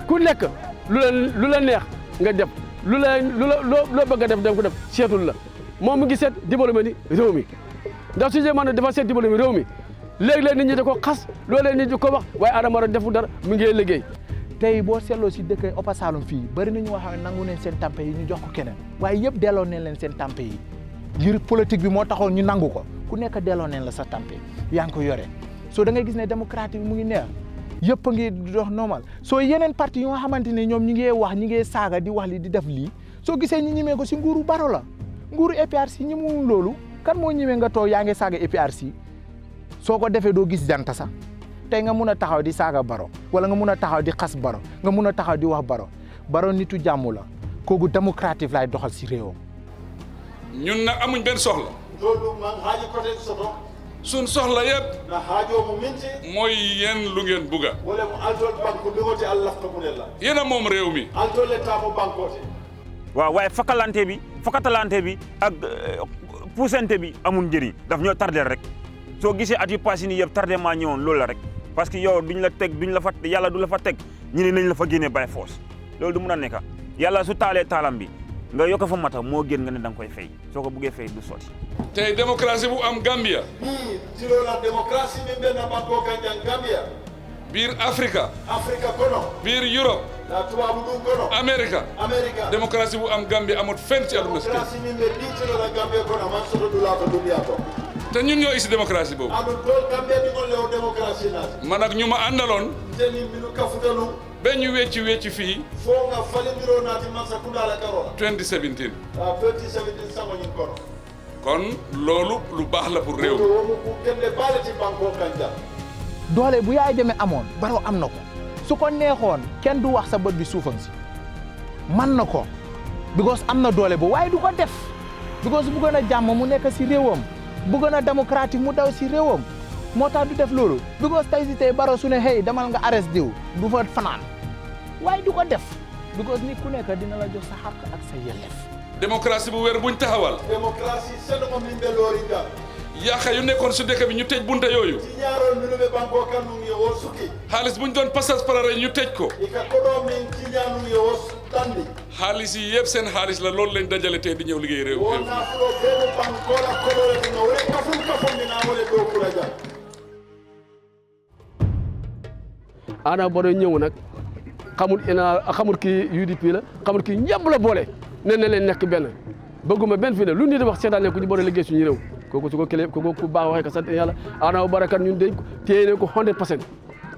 ku nekk lu la neex nga def loo bëgg a def dem ko def seetul la moom mu ngi seet développement ni réew mi ndax su man dafa seet développement réew mi léeg-léeg nit ñi da ko xas loolee nit ñi ko wax waaye Adama Barrow defu dara mu ngi liggéey. tey boo seetloo si dëkk Upper Saloum fii bari na ñu wax ne nangu neen seen tampe yi ñu jox ko keneen waaye yëpp delloo neen leen seen tampe yi ngir politique bi moo taxoon ñu nangu ko ku nekk delloo neen la sa tampe yaa ngi ko yore soo da ngay gis ne démocratie bi mu ngi neex yëpp a ngi dox normal soo yeneen parti yu nga xamante ne ñoom ñi ngi wax ñi ngi saaga di wax li di def lii soo gisee ñi ñimee ko si nguuru Barrow la nguuru APRC ñi mu loolu kan moo ñimee nga toog yaa ngi saaga APRC soo ko defee doo gis jant sax tey nga mun a taxaw di saaga Barrow wala nga mun a taxaw di xas Barrow nga mun a taxaw di wax Barrow nitu jàmm la kooku démocratique lay doxal si réewam. ñun nag amuñ benn soxla. loolu man haaji côté soto. suñ soxla yëpp. na haajoo mu minti. mooy yéen lu ngeen bugga. wala mu altol banque lugote Allah to mu la. yéen a moom réew mi. altol le taamo bankote. waaw waaye fakkatalante bi ak puusante bi amul njëriñ daf ñoo tardel rek soo gisee at yu passé nii yëpp tardement ñëwoon loolu la rek parce que yow duñ la fa yàlla du la fa teg ñu ne nañ la fa génne by force loolu du mun a nekk yàlla su taalee taalam bi nga yokk fa mata moo gën nga ne da nga koy fay soo ko buggee fay du sotti. tey démocratie bu am Gambia. ci loolu la démocratie mi benn banko kanjang Gambia. biir Afrika kono. biir Europe. la tubaabu du kono. Amerika. démocratie bu am Gambia amut fenn ci àdduna si. démocratie mi be di ci loolu la Gambia kono man soto du laa ko duniyaa to. te ñun ñoo isi démocratie boobu. Gambia ni mo lew démocratie naati. man ak ñu ma àndaloon. teni minu kafutalu. ba ñu wecci fii. fo nga falindiro naati man sa kundala karola. 2017. 2017 sango ñin kono. kon loolu lu baax la pour réew doole bu yaay demee amoon Barrow am na ko su ko neexoon kenn du wax sa bët bi suufam si man na ko because am na doole bu waaye du ko def because bu gën a jàmm mu nekk si réewam bu gën a démocratique mu daw si réewam moo tax du def loolu because tey si tey Barrow su ne hey demal nga arrest diw du fa fanaan waaye du ko def because nit ku nekk dina la jox sa xàq ak sa yelleef. démocratie bu wér buñ taxawal. démocratie seen moom liñ de loori nga. yaaxa yu nekkoon su dëkk bi ñu tëj bunta yooyu. ci ñaaroon mi be banko kanu ngi wo sukki. xaalis buñ doon passage parare ñu tëj ko. ika kodo min ci ñaanu ngi wo tandi. xaalis yi yëpp seen xaalis la loolu lañ dajale tey di ñëw liggéey réew. woon naa fulo benn banko la kodo la dina wala kafum mi naa wala doo kula ja. Adama Barrow ñëw nag xamul kii UDP la xamul kii ñëpp la boole. nee na leen nekk benn bëgguma benn fii ne lu nit di wax seetaan ne ku ñu boole liggéey suñu réew kooku su ko këlee kooku ku baax waxee ko sant yàlla Adama Barrow kat ñun dañ ko téye ne ko 100%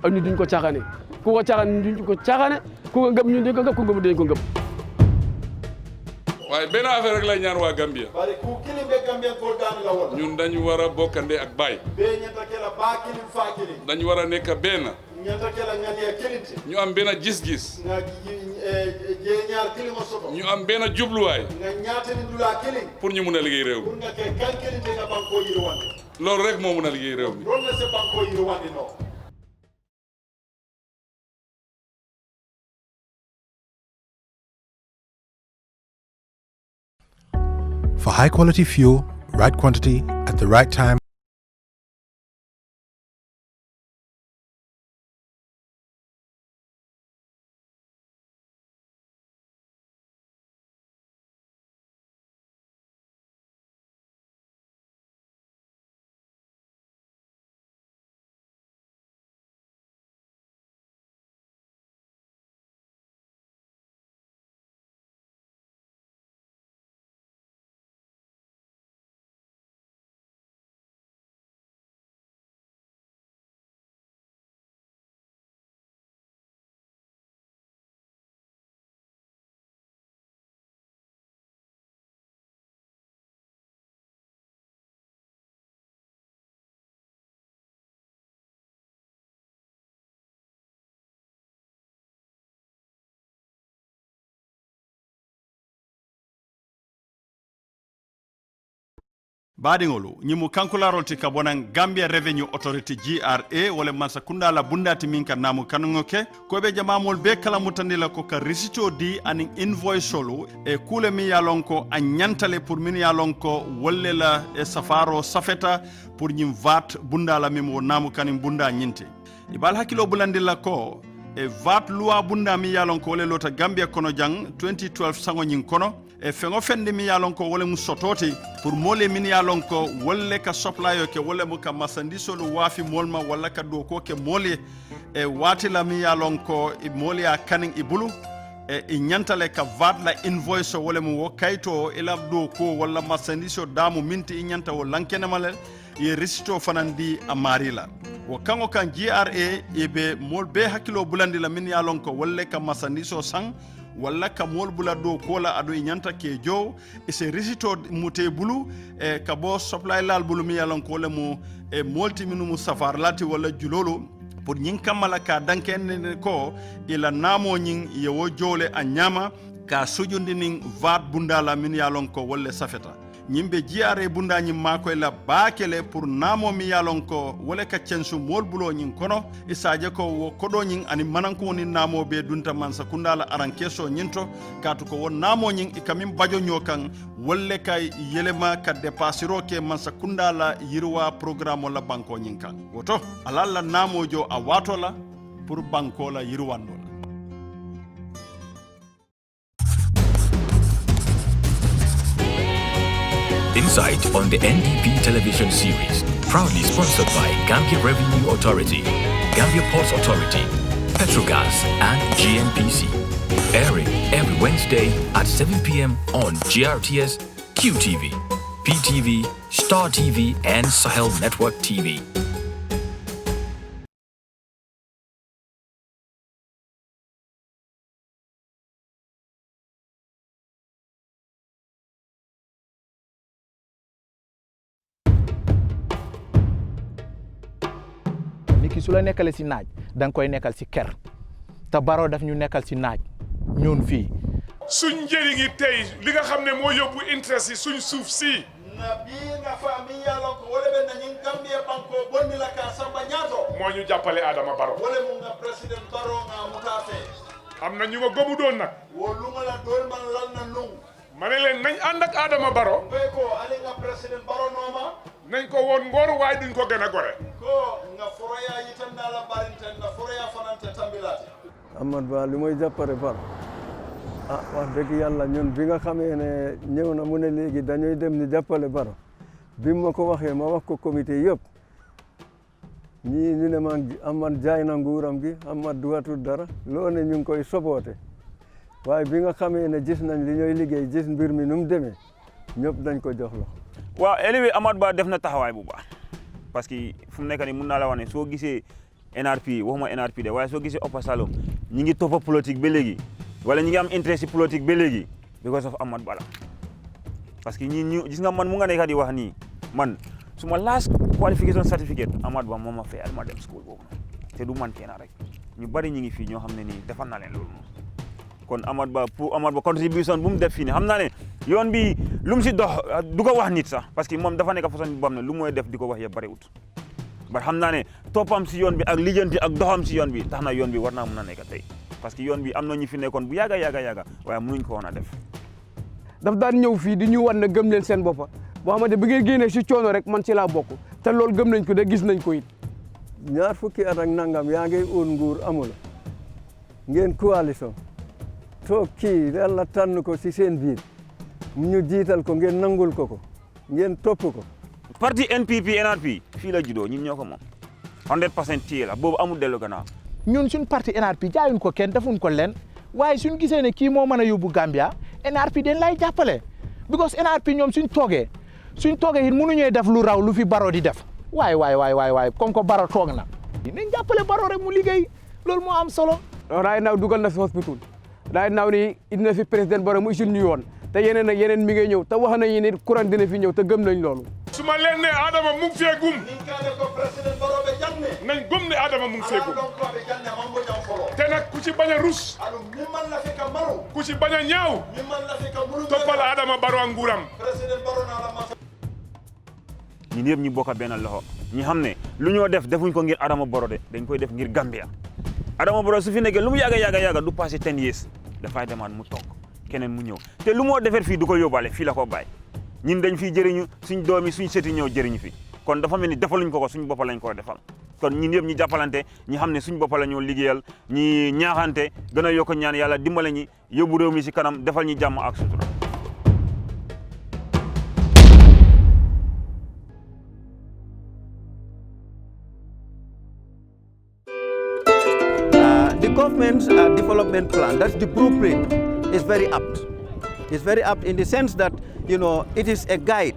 ak ñun duñ ko caaxaane ku ko caaxaan ñun duñ ko caaxaane ku ko ngëm ñun dañ ko ngëm ku ngëm dañ ko ngëm. waaye benn affaire rek lay ñaan waa Gambia. bari ku kilim be Gambia ko daan la woon. ñun dañu war a bokkande ak baay. bee ñetta kela baa kilim faa kilim. dañu war a nekk benn. ñetta kela ngania kilinti. ñu am benn gis-gis. nga jee ñaar kilimo soto. ñu am benn jubluwaay. nga ñaatani dula kiling. pour ñu mun a liggéey réew mi. pour nga kay kan kilinte nga banko yiru wande. loolu rek moo mun a liggéey réew mi. loolu la sa banko yiru wande no. For high quality fuel, right quantity, at the right time, baadiŋolu ñimu kankularol ti ka bonan Gambia Revenue Authority GRA wala mansakunda la bundati min ka namu kanuŋo ke ko be jamamol be kala mutandi la ko ka risito di anin invoice solu e kule mi yalon ko a ñantale pour min yalon ko wolle la e safaro safeta pour ñim vat bunda la mi mo namu kanin bunda ñinte ibal hakilo bulandi la ko e vat loi bunda mi yalon ko wole lota Gambia kono jang 2012 sango ñin kono e fengo fendi mi yalon ko wole mu sototi pour mole min yalon ko wolle ka supplyo ke wole mu ka masandisolu wafi molma walla ka do ko ke mole e watila mi yalon ko e mole a kanin ibulu e ñantale ka vat la invoice wole mu wo kayto ila do ko walla masandiso damu minti i ñanta wo lankene male ye risito fanandi a marila wo kango kan GRA e be mol be hakilo bulandi la min yalon ko wolle ka masandiso sang walla ka mol bula do kola ado ñanta ke jow e se risito mute bulu e ka bo supply lal bulu mi yalon ko le mu e molti minu mu safar lati walla julolo pour ñing kamala ka danken ko ila namo ñing yewo jole a ñama ka sujundi ning vat bundala min yalon ko wolle safeta ñimbe jiare bunda ñim makoy la bakele pour namo mi yalon ko wole ka censu mol bulo ñin kono isaje ko wo kodo ñin ani mananko ni namo be dunta man sakundala aran keso ñinto katu ko won namo ñin ikamin bajo ñokan wolle kay yelema ka dépasiro ke man sakundala yirwa programme la banko ñin kan woto alalla namo jo a watola pour banko la yirwando. Insight on the NDP television series, proudly sponsored by Gambia Revenue Authority, Gambia Ports Authority, Petrogas, and GNPC. Airing every Wednesday at 7 p.m. on GRTS, QTV, PTV, Star TV, and Sahel Network TV. ki su la nekkale si naaj da nga koy nekkal si ker te Barrow daf ñu nekkal si naaj ñun fii. suñ njëriñi tey li nga xam ne moo yóbbu interest yi suñ suuf si. na bii nga fa mi yàlla ko wala be na ñu Gambia banko bonni la ka samba ñaato. moo ñu jàppale Adama Barrow. wala mu nga président Barrow nga mu taafe. am na ñu ma gomu doon nag. woo lu ma la doon man lan na lungu. ma ne leen nañ ànd ak Adama Barrow. mbéy ko ali nga président Barrow nooma. nañ ko woon ngor waaye duñ ko gën a gore. ko nga foroya yitan na la barinte na foroya fanante tambilaati. Amadou Ba li mooy jàppale Barrow ah wax dëgg yàlla ñun bi nga xamee ne ñëw na mu ne léegi dañuy dem ni jàppale Barrow bi ma ko waxee ma wax ko comité yëpp ñii ñu ne man Amad jaay na nguuram gi Amad duwatul dara loo ne ñu ngi koy soboote waaye bi nga xamee ne gis nañ li ñooy liggéey gis mbir mi nu mu demee ñëpp dañ ko jox loxo. waaw élevé Amadou Ba def na taxawaay bu baax parce que fu mu nekk nii mun naa la wax ne soo gisee NRP waxuma NRP de waaye soo gisee Upper Saloum ñi ngi toppa politique ba léegi wala ñi ngi am intérêt si politique ba léegi because of Amadou Ba la parce que ñu gis nga man mu nga nekk di wax nii man suma last qualification certificate Amadou Ba moo ma fayal ma dem school boobu te du man kenn rek ñu bari ñi ngi fii ñoo xam ne nii defal na leen loolu kon Amadou Ba pour Amadou Ba contribution bu mu def fii nii xam naa ne yoon bi lu mu si dox du ko wax nit sax parce que moom dafa nekk façon bu am ne lu mooy def di ko wax yëpp bariwut ba xam naa ne toppam si yoon bi ak lijjanti ak doxam si yoon bi tax na yoon bi war naa mun a nekk tey parce que yoon bi am na ñu fi nekkoon bu yàgga waaye mënuñ ko woon a def. daf daan ñëw fii di ñu wan ne gëm leen seen boppa boo xamante bi ngeen génnee si coono rek man ci laa bokk te loolu gëm nañ ko de gis nañ ko it. ñaar fukki at ak nangam yaa ngi oon nguur amul ngeen coalition toog kii yàlla tànn ko si seen biir ñu jiital ko ngeen nangul ko ngeen topp ko. parti NPP NRP fii la juddoo ñun ñoo ko moom 100% téye la boobu amul dellu gannaaw. ñun suñ parti NRP jaayuñ ko kenn defuñ ko leen waaye suñ gisee ne kii moo mën a yóbbu Gambia NRP den lay jàppale because NRP ñoom suñ toogee it mënuñoo def lu raw lu fi Barrow di def waay comme que Barrow toog na. nañ jàppale Barrow rek mu liggéey loolu moo am solo. right now dugal na fi hospital right now ni indi na fi président Barrow mu isil ñu yoon te yeneen ak yeneen mi ngay ñëw te wax nañu ne courant dina fi ñëw te gëm nañ loolu. su ma leen ne Adama mu ngi fee gum. nañ gëm ne Adama mu ngi fee gum. te nag ku ci bañ a rus. ku ci bañ a ñaaw. toppal Adama Barrow ak nguuram. ñun yëpp ñu bokk benn loxo ñu xam ne lu ñoo def defuñ ko ngir Adama Barrow de dañ koy def ngir Gambia Adama Barrow su fi nekkee lu mu yàgga du passé 10 years dafay demaat mu toog keneen mu ñëw te lu moo defar fii du ko yóbbaale fii la ko bàyyi ñun dañ fiy jëriñu suñ doom yi suñ sëti ñëw jëriñu fi kon dafa mel ni defaluñ ko suñ bopp lañ ko defal kon ñun yëpp ñu jàppalante ñi xam ne suñ bopp la ñoo liggéeyal ñi ñaaxante gën a yokk ñaan yàlla dimbale ñi yóbbu réew mi si kanam defal ñi jàmm ak sutura. The government's development plan, that's the blueprint, is very apt. It's very apt in the sense that, you know, it is a guide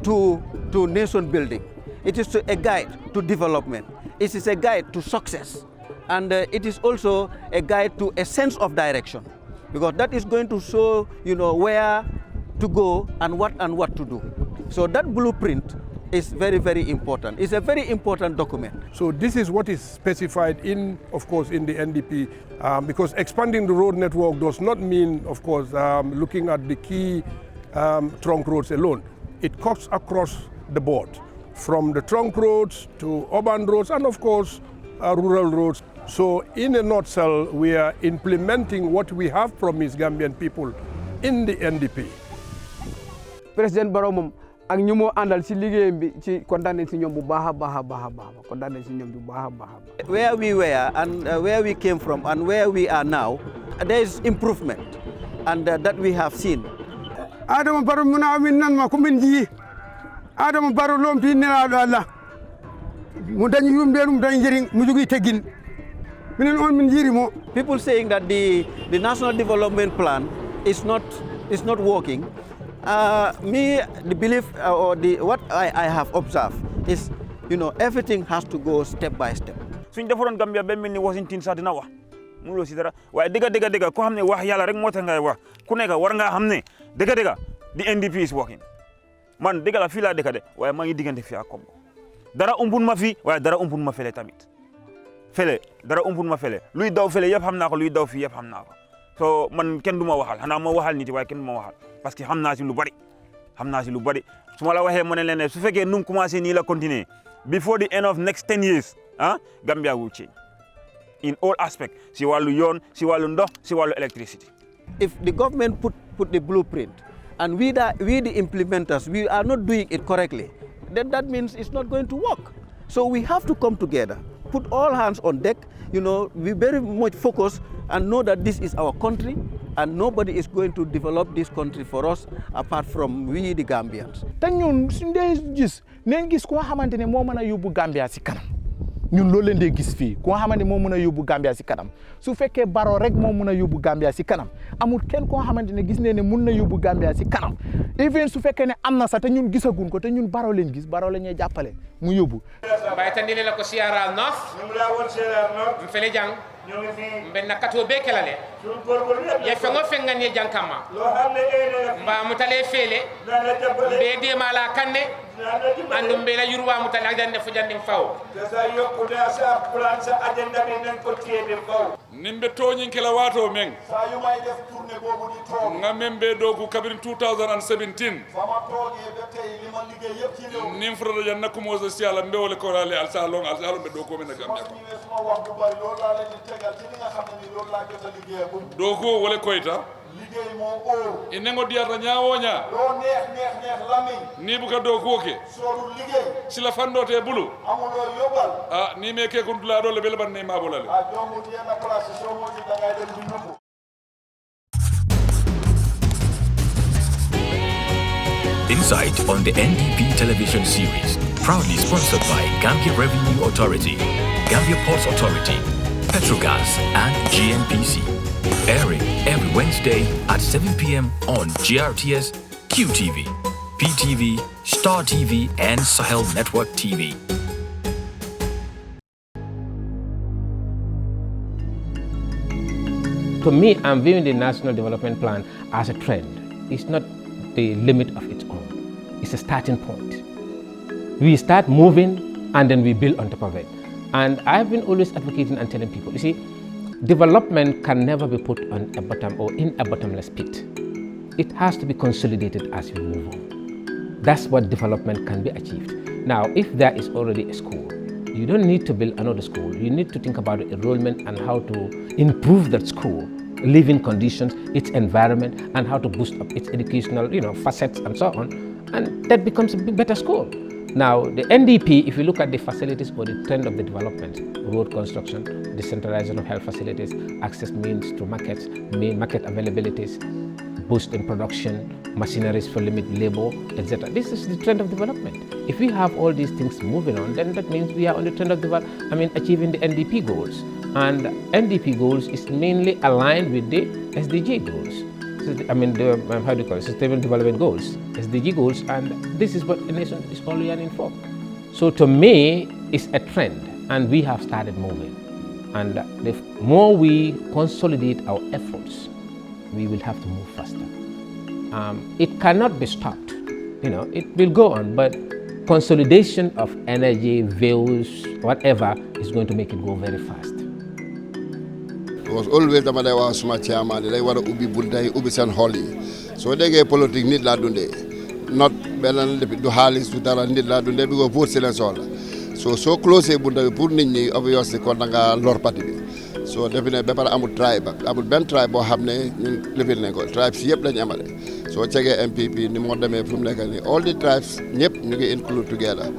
to nation building. It is a guide to development. It is a guide to success. And it is also a guide to a sense of direction, because that is going to show, you know, where to go and what to do. So that blueprint is very, very important. It's a very important document. So this is what is specified in, of course, in the NDP, because expanding the road network does not mean, of course, looking at the key trunk roads alone. It cuts across the board, from the trunk roads to urban roads and, of course, rural roads. So in a nutshell, we are implementing what we have promised Gambian people in the NDP. President Barrow moom ak ñu moo àndal ci liggéeyam bi ci kontaan nañ ci ñoom bu baax a baax kontaan nañ ci ñoom bu baax a baax. Where we were and where we came from and where we are now, there is improvement, and that we have seen. Adama Barrow mu na amin nan ma ko min ji Adama Barrow lomti nelaɗo Allah mo dañi yumde ɗum dañi jering mo jogui teggin minen on min jiri mo. People saying that the national development plan is not working. The belief or what I have observed is, you know, everything has to go step by step. Suñ defaroon Gambia ba mel ni Washington sax dina wax mënuloo si dara waaye dëgg ko xam ne wax yàlla rek moo tax ngay wax ku nekk war nga xam ne dëgg the NDP is working. Man dëgg la fii laa dëkk de waaye maa ngi diggante fii ak Kombo dara umpun ma fii waaye dara umpun ma fele tamit dara umpun ma fele luy daw fele yëpp xam naa ko luy daw fii yëpp xam naa ko so man kenn du ma waxal xanaa ma waxal nit waaye kenn du ma waxal parce que xam naa si lu bari su ma la waxee ma ne leen su fekkee nu mu commencé nii la continuer before the end of next 10 years Gambia will change in all aspects si wàllu yoon si wàllu ndox si wàllu electricity. If the government put the blueprint and we the implementers, we are not doing it correctly, then that means it's not going to work. So we have to come together, put all hands on deck, you know, we very much focus and know that this is our country and nobody is going to develop this country for us apart from we the Gambians. te ñun suñ dee gis neen gis koo xamante ne moo mën a yóbbu Gambia si kanam ñun loolu leen dee gis fii koo xamante ne moo mën a yóbbu Gambia si kanam su fekkee Barrow rek moo mën a yóbbu Gambia si kanam amul kenn koo xamante ne gis ne mun na yóbbu Gambia si kanam even su fekkee ne am na sax te ñun gisagun ko te ñun Barrow leen gis Barrow la ñuy jàppale mu yóbbu. Baye tandile la ko siyaral nof mfele jang mbenna kato be kelale ye fengo fengan ye jankama mba mutale fele be de mala kanne andum be la yurwa mutale agande fu jandin faw sa yokku da sa plan sa agenda be nen ko tiede faw nimbe toñin kala wato men sa yumay def tourner bobu di tok ngamen be dogu kabrin 2017 fama toge be tay lima liggey yep ci rew nim frado jan nakumo so siala mbewole ko rale al salon be do ko men Gambia ko suma wax du bari loolu la leen tegal ci li nga xam ne loolu la jota liggey bu do ko wala koyta liggey mo o inengo diata nyaawonya do neex lamiñ ni bu ka do ko ke soru liggey sila fandote bulu amulo yobal ni me ke ko dula do le bel ban ne mabolale jongu yenn place so mo di da ngay dem di nubu. Insight on the NDP television series, proudly sponsored by Gambia Revenue Authority, Gambia Ports Authority, Petrogas, and GNPC. Airing every Wednesday at 7 p.m. on GRTS, QTV, PTV, Star TV, and Sahel Network TV. To me, I'm viewing the National Development Plan as a trend. It's not the limit of its own. It's a starting point. We start moving and then we build on top of it. And I've been always advocating and telling people, you see, development can never be put on a bottom or in a bottomless pit. It has to be consolidated as we move on. That's what development can be achieved. Now, if there is already a school, you don't need to build another school. You need to think about enrollment and how to improve that school, living conditions, its environment, and how to boost up its educational, facets and so on. And that becomes a better school. Now, the NDP, if you look at the facilities or the trend of the development, road construction, decentralization of health facilities, access means to markets, market availabilities, boost in production, machineries for limited labor, etc. This is the trend of development. If we have all these things moving on, then that means we are on the trend of achieving the NDP goals. And NDP goals is mainly aligned with the SDG goals. The Sustainable Development Goals, SDG goals, and this is what a nation is all yearning for. So to me, it's a trend, and we have started moving. And the more we consolidate our efforts, we will have to move faster. It cannot be stopped, it will go on, but consolidation of energy, views, whatever, is going to make it go very fast. Because always dama day wax suma chairman day wara ubbi bunta ubbi sen xol yi so dege politique nit la dundé not benen du xaliss du dara nit la dundé because pour c'est soxla so close bunta bi pour nit ñi obviously kon nga lor parti bi so define ba para amul tribe amul ben tribe bo xamné ñun lifil nañ ko tribes yépp lañ amalé so ciégé MPP ni mo démé fu mu nekk ni all the tribes ñëpp ñu ngi include together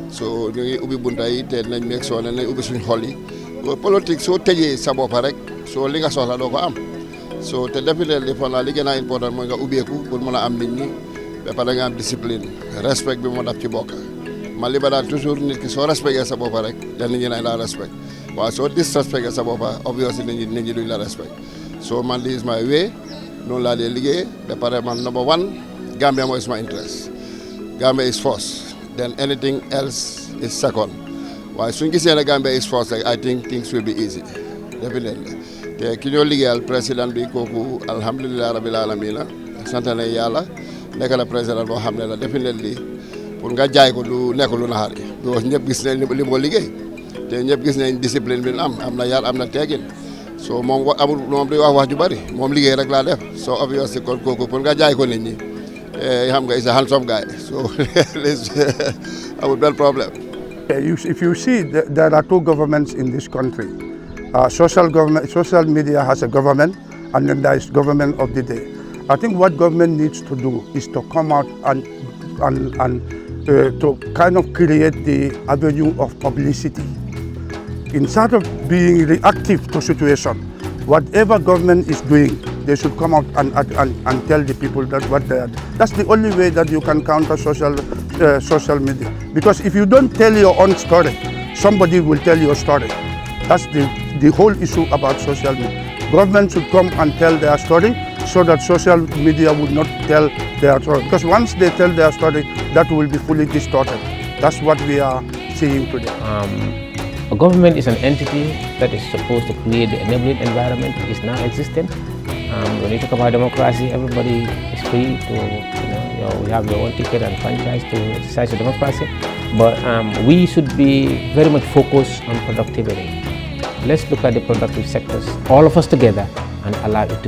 so ñu ngi ubbi bunta yi té nañ mek so nañ ubbi suñ xol yi politique so tejé sa bop rek so li nga soxla doo ko am so te definitely for la li gën a important mooy nga ubbeeku pour mën a am nit ñi ba pare nga am discipline respect bi moo daf ci bokk man li ba daal toujours nit ki soo respecté sa bopp rek da nit ñi nañ la respect waaw soo disrespecté sa bopp obviously nit ñi duñ la respect so man li is my way noonu laa dee liggéey ba pare man number one Gambia mooy suma interest Gambia is first then anything else is second waaye suñ gisee ne Gambia is first rek I think things will be easy definitely te ki ñoo liggéeyal président bi kooku alhamdulilah rabil alamina sant na yàlla nekk na président boo xam ne la definitely pour nga jaay ko du nekk lu naxari because ñëpp gis nañ li moo liggéey te ñëpp gis nañ discipline bi am na yar am na teegin so moom amul moom duy wax ju bari moom liggéey rek laa def so obviously kon kooku pour nga jaay ko nit ñi xam nga is a handsome guy so amul benn problème. If you see, there are two governments in this country. Social media has a government, and then there is government of the day. I think what government needs to do is to come out and to kind of create the avenue of publicity. Instead of being reactive to situation, whatever government is doing, they should come out and tell the people that what they are. That's the only way that you can counter social media. Because if you don't tell your own story, somebody will tell your story. That's the whole issue about social media. Government should come and tell their story so that social media would not tell their story. Because once they tell their story, that will be fully distorted. That's what we are seeing today. A government is an entity that is supposed to create the enabling environment that is now existent. When you talk about democracy, everybody is free to, we have your own ticket and franchise to exercise your democracy. But we should be very much focused on productivity. Let's look at the productive sectors, all of us together, and allow it to